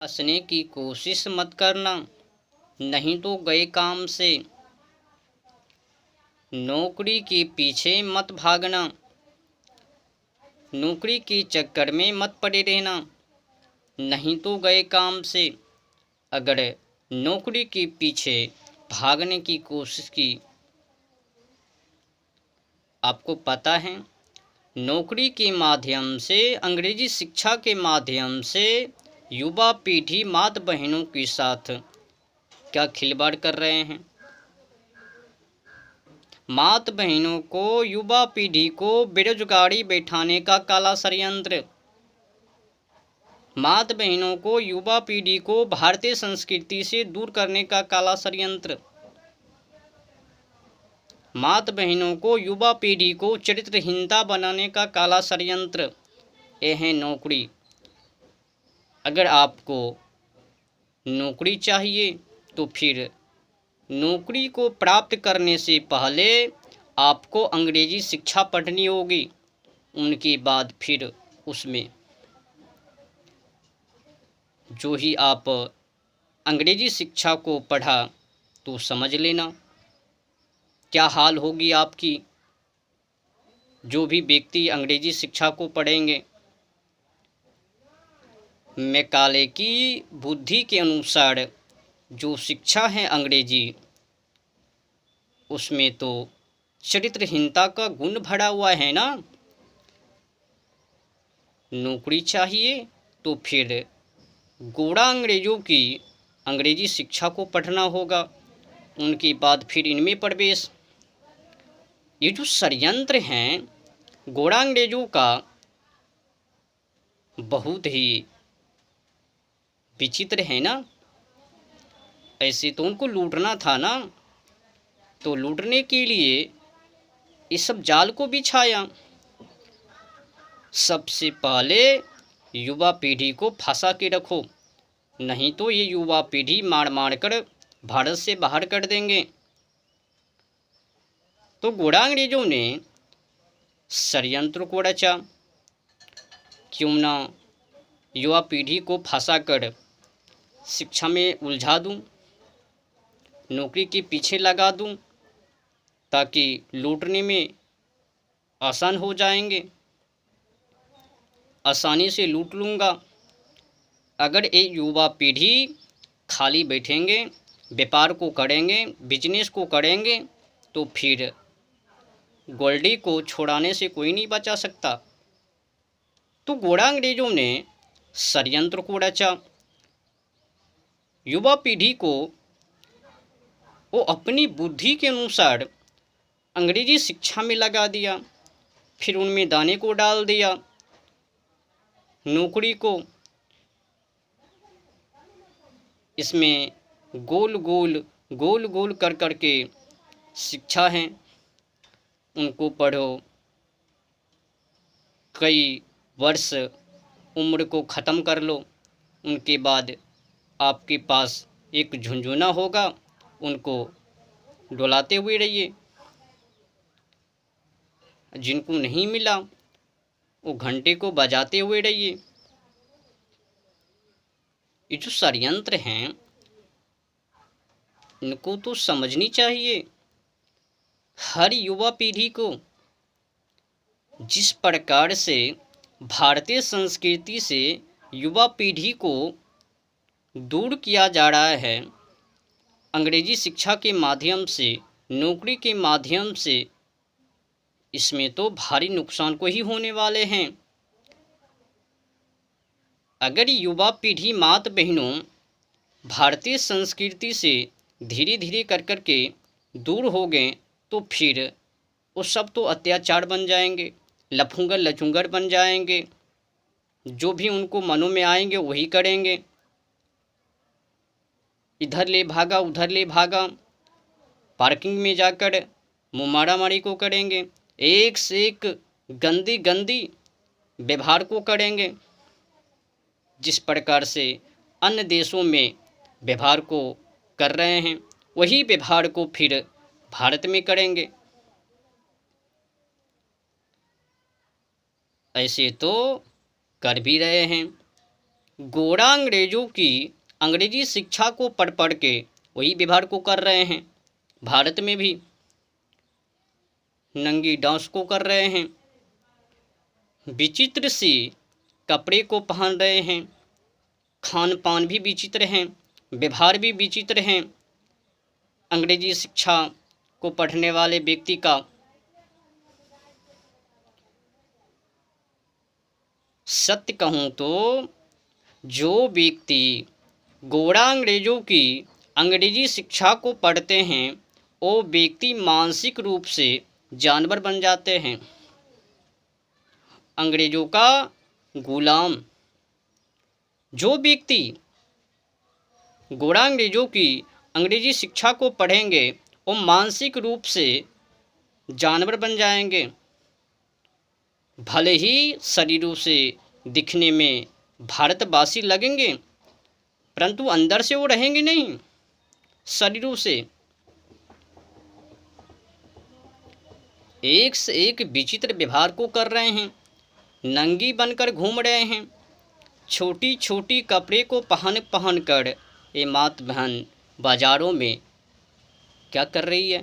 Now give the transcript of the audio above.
हंसने की कोशिश मत करना, नहीं तो गए काम से। नौकरी के पीछे मत भागना, नौकरी के चक्कर में मत पड़े रहना, नहीं तो गए काम से। अगर नौकरी के पीछे भागने की कोशिश की, आपको पता है नौकरी के माध्यम से, अंग्रेजी शिक्षा के माध्यम से युवा पीढ़ी माता बहनों के साथ क्या खिलवाड़ कर रहे हैं। माता बहनों को, युवा पीढ़ी को बेरोजगारी बैठाने का काला षड्यंत्र। माता बहनों को, युवा पीढ़ी को भारतीय संस्कृति से दूर करने का काला षड्यंत्र। माता बहनों को, युवा पीढ़ी को चरित्रहीनता बनाने का काला षड्यंत्र। ये है नौकरी। अगर आपको नौकरी चाहिए तो फिर नौकरी को प्राप्त करने से पहले आपको अंग्रेजी शिक्षा पढ़नी होगी। उनके बाद फिर उसमें जो ही आप अंग्रेजी शिक्षा को पढ़ा तो समझ लेना क्या हाल होगी आपकी। जो भी व्यक्ति अंग्रेजी शिक्षा को पढ़ेंगे, मैकाले की बुद्धि के अनुसार जो शिक्षा है अंग्रेजी, उसमें तो चरित्रहीनता का गुण भरा हुआ है ना। नौकरी चाहिए तो फिर गोरा अंग्रेजों की अंग्रेजी शिक्षा को पढ़ना होगा। उनके बाद फिर इनमें प्रवेश। ये जो षड्यंत्र हैं गोरा अंग्रेजों का, बहुत ही विचित्र है ना। ऐसे तो उनको लूटना था ना, तो लूटने के लिए इस सब जाल को बिछाया। सबसे पहले युवा पीढ़ी को फंसा के रखो, नहीं तो ये युवा पीढ़ी मार मार कर भारत से बाहर कर देंगे। तो गोरा अंग्रेजों ने षड्यंत्र को रचा। क्यों ना युवा पीढ़ी को फंसा कर शिक्षा में उलझा दूं, नौकरी के पीछे लगा दूं, ताकि लूटने में आसान हो जाएंगे, आसानी से लूट लूँगा। अगर ये युवा पीढ़ी खाली बैठेंगे, व्यापार को करेंगे, बिजनेस को करेंगे, तो फिर गोल्डी को छुड़ाने से कोई नहीं बचा सकता। तो गोरा अंग्रेजों ने षड्यंत्र को रचा। युवा पीढ़ी को वो अपनी बुद्धि के अनुसार अंग्रेजी शिक्षा में लगा दिया, फिर उनमें दाने को डाल दिया, नौकरी को। इसमें गोल गोल कर कर के शिक्षा है, उनको पढ़ो, कई वर्ष उम्र को ख़त्म कर लो, उनके बाद आपके पास एक झुनझुना होगा, उनको डुलाते हुए रहिए। जिनको नहीं मिला वो घंटे को बजाते हुए रहिए। ये जो षड्यंत्र हैं इनको तो समझनी चाहिए हर युवा पीढ़ी को। जिस प्रकार से भारतीय संस्कृति से युवा पीढ़ी को दूर किया जा रहा है, अंग्रेजी शिक्षा के माध्यम से, नौकरी के माध्यम से, इसमें तो भारी नुकसान को ही होने वाले हैं। अगर युवा पीढ़ी माता बहनों भारतीय संस्कृति से धीरे धीरे कर कर के दूर हो गए तो फिर वो सब तो अत्याचार बन जाएंगे, लफूंगर लचूंगर बन जाएंगे। जो भी उनको मनों में आएंगे वही करेंगे। इधर ले भागा उधर ले भागा, पार्किंग में जाकर मुँह मारामारी को करेंगे, एक से एक गंदी गंदी व्यवहार को करेंगे। जिस प्रकार से अन्य देशों में व्यवहार को कर रहे हैं वही व्यवहार को फिर भारत में करेंगे। ऐसे तो कर भी रहे हैं। गोरा अंग्रेजों की अंग्रेजी शिक्षा को पढ़ पढ़ के वही व्यवहार को कर रहे हैं। भारत में भी नंगी डांस को कर रहे हैं, विचित्र सी कपड़े को पहन रहे हैं, खान पान भी विचित्र हैं, व्यवहार भी विचित्र हैं। अंग्रेजी शिक्षा को पढ़ने वाले व्यक्ति का सत्य कहूँ तो जो व्यक्ति गोरा अंग्रेजों की अंग्रेजी शिक्षा को पढ़ते हैं वो व्यक्ति मानसिक रूप से जानवर बन जाते हैं, अंग्रेजों का गुलाम। जो व्यक्ति गोरा अंग्रेजों की अंग्रेजी शिक्षा को पढ़ेंगे वो मानसिक रूप से जानवर बन जाएंगे, भले ही शरीरों से दिखने में भारतवासी लगेंगे परंतु अंदर से वो रहेंगे नहीं, शरीरों से एक से एक विचित्र व्यवहार को कर रहे हैं, नंगी बनकर घूम रहे हैं, छोटी छोटी कपड़े को पहन कर ये मात बहन बाज़ारों में क्या कर रही है।